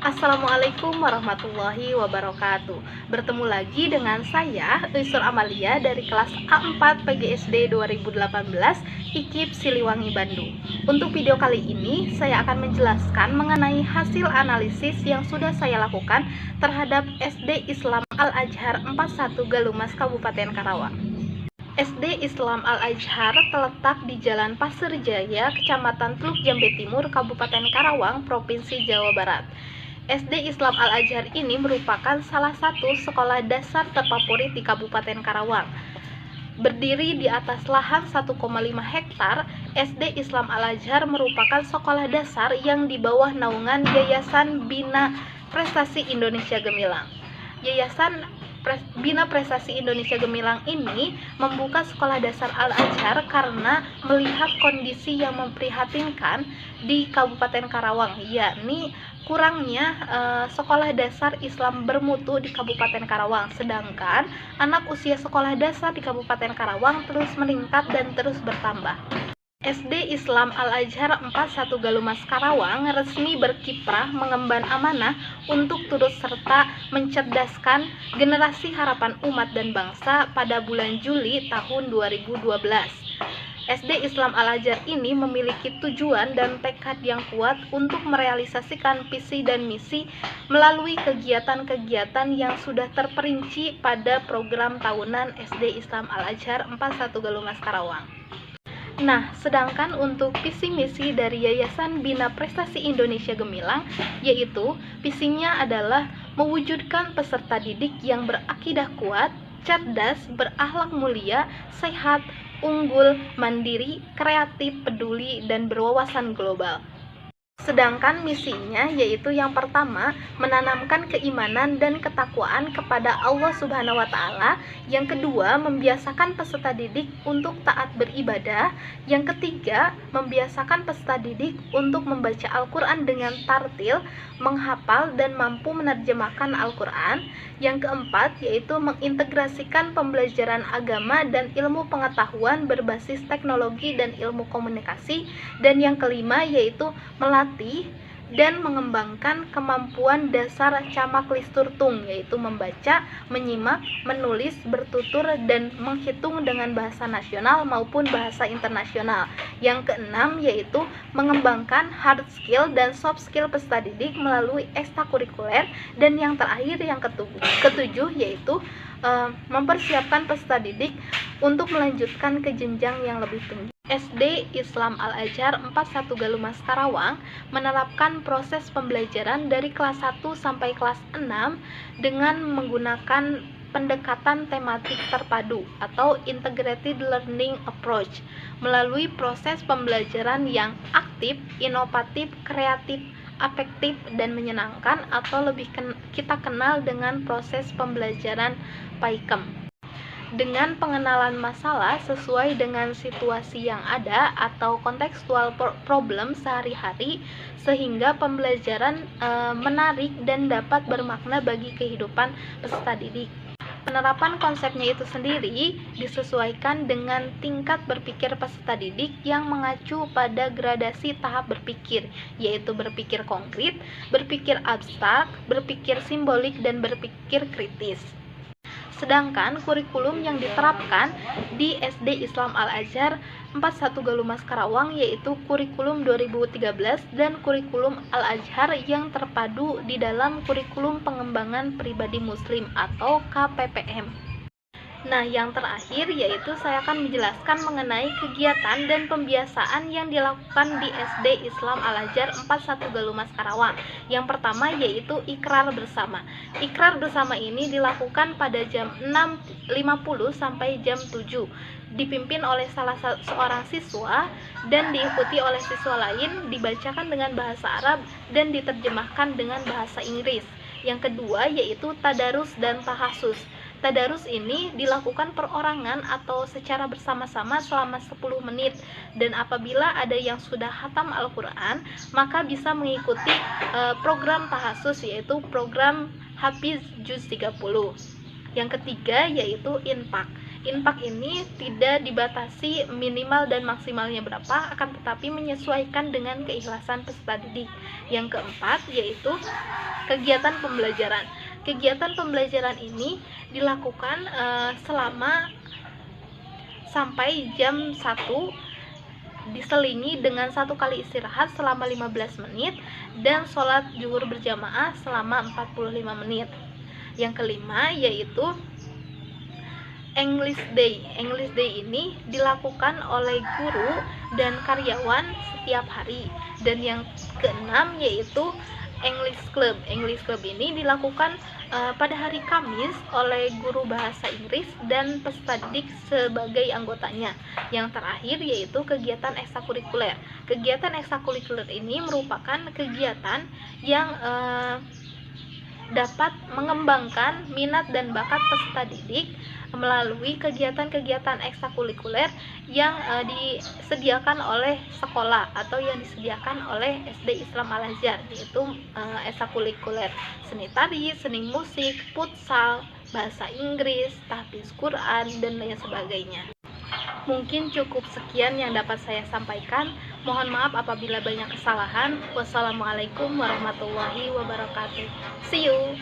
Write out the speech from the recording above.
Assalamualaikum warahmatullahi wabarakatuh. Bertemu lagi dengan saya, Uisur Amalia dari kelas A4 PGSD 2018 IKIP Siliwangi, Bandung. Untuk video kali ini, saya akan menjelaskan mengenai hasil analisis yang sudah saya lakukan terhadap SD Islam Al-Azhar 41 Galumas, Kabupaten Karawang. SD Islam Al-Azhar terletak di Jalan Pasir Jaya, Kecamatan Teluk Jambe Timur, Kabupaten Karawang, Provinsi Jawa Barat. SD Islam Al-Azhar ini merupakan salah satu sekolah dasar terfavorit di Kabupaten Karawang. Berdiri di atas lahan 1,5 hektar, SD Islam Al-Azhar merupakan sekolah dasar yang di bawah naungan Yayasan Bina Prestasi Indonesia Gemilang. Yayasan Bina Prestasi Indonesia Gemilang ini membuka sekolah dasar Al-Azhar karena melihat kondisi yang memprihatinkan di Kabupaten Karawang, yakni kurangnya sekolah dasar Islam bermutu di Kabupaten Karawang, sedangkan anak usia sekolah dasar di Kabupaten Karawang terus meningkat dan terus bertambah. SD Islam Al-Azhar 41 Galumas Karawang resmi berkiprah mengemban amanah untuk turut serta mencerdaskan generasi harapan umat dan bangsa pada bulan Juli tahun 2012. SD Islam Al-Azhar ini memiliki tujuan dan tekad yang kuat untuk merealisasikan visi dan misi melalui kegiatan-kegiatan yang sudah terperinci pada program tahunan SD Islam Al-Azhar 41 Galumas Karawang. Nah, sedangkan untuk visi misi dari Yayasan Bina Prestasi Indonesia Gemilang, yaitu visinya adalah mewujudkan peserta didik yang berakidah kuat, cerdas, berakhlak mulia, sehat, unggul, mandiri, kreatif, peduli, dan berwawasan global. Sedangkan misinya yaitu yang pertama, menanamkan keimanan dan ketakwaan kepada Allah Subhanahu wa Ta'ala. Yang kedua, membiasakan peserta didik untuk taat beribadah. Yang ketiga, membiasakan peserta didik untuk membaca Al-Quran dengan tartil, menghafal dan mampu menerjemahkan Al-Quran. Yang keempat, yaitu mengintegrasikan pembelajaran agama dan ilmu pengetahuan berbasis teknologi dan ilmu komunikasi. Dan yang kelima, yaitu melatih dan mengembangkan kemampuan dasar camak listurtung, yaitu membaca, menyimak, menulis, bertutur, dan menghitung dengan bahasa nasional maupun bahasa internasional. Yang keenam yaitu mengembangkan hard skill dan soft skill peserta didik melalui ekstrakurikuler. Dan yang terakhir, yang ketujuh yaitu mempersiapkan peserta didik untuk melanjutkan ke jenjang yang lebih tinggi. SD Islam Al-Azhar 41 Galumas Karawang menerapkan proses pembelajaran dari kelas 1 sampai kelas 6 dengan menggunakan pendekatan tematik terpadu atau integrated learning approach melalui proses pembelajaran yang aktif, inovatif, kreatif, afektif, dan menyenangkan, atau lebih kita kenal dengan proses pembelajaran PAIKEM, dengan pengenalan masalah sesuai dengan situasi yang ada atau kontekstual problem sehari-hari, sehingga pembelajaran menarik dan dapat bermakna bagi kehidupan peserta didik. Penerapan konsepnya itu sendiri disesuaikan dengan tingkat berpikir peserta didik yang mengacu pada gradasi tahap berpikir, yaitu berpikir konkret, berpikir abstrak, berpikir simbolik, dan berpikir kritis. Sedangkan kurikulum yang diterapkan di SD Islam Al-Azhar 41 Galumas Karawang yaitu kurikulum 2013 dan kurikulum Al-Azhar yang terpadu di dalam kurikulum pengembangan pribadi muslim atau KPPM. Nah, yang terakhir yaitu saya akan menjelaskan mengenai kegiatan dan pembiasaan yang dilakukan di SD Islam Al-Azhar 41 Galumas Karawang. Yang pertama yaitu ikrar bersama. Ikrar bersama ini dilakukan pada jam 6.50 sampai jam 7, dipimpin oleh salah seorang siswa dan diikuti oleh siswa lain, dibacakan dengan bahasa Arab dan diterjemahkan dengan bahasa Inggris. Yang kedua yaitu tadarus dan tahasus. Tadarus ini dilakukan perorangan atau secara bersama-sama selama 10 menit, dan apabila ada yang sudah hatam Al-Quran maka bisa mengikuti program tahasus, yaitu program Hafiz Juz 30. Yang ketiga yaitu infak. Infak ini tidak dibatasi minimal dan maksimalnya berapa, akan tetapi menyesuaikan dengan keikhlasan peserta didik. Yang keempat yaitu kegiatan pembelajaran. Kegiatan pembelajaran ini dilakukan selama sampai jam 1, diselingi dengan 1 kali istirahat selama 15 menit dan sholat zuhur berjamaah selama 45 menit. Yang kelima yaitu English Day. English Day ini dilakukan oleh guru dan karyawan setiap hari. Dan yang keenam yaitu English Club. English Club ini dilakukan pada hari Kamis oleh guru bahasa Inggris dan peserta didik sebagai anggotanya. Yang terakhir yaitu kegiatan ekstrakurikuler. Kegiatan ekstrakurikuler ini merupakan kegiatan yang dapat mengembangkan minat dan bakat peserta didik melalui kegiatan-kegiatan ekstrakurikuler yang disediakan oleh sekolah atau yang disediakan oleh SD Islam Al-Azhar, yaitu ekstrakurikuler seni tari, seni musik, futsal, bahasa Inggris, tahfiz Quran, dan lain sebagainya. Mungkin cukup sekian yang dapat saya sampaikan. Mohon maaf apabila banyak kesalahan. Wassalamualaikum warahmatullahi wabarakatuh. See you.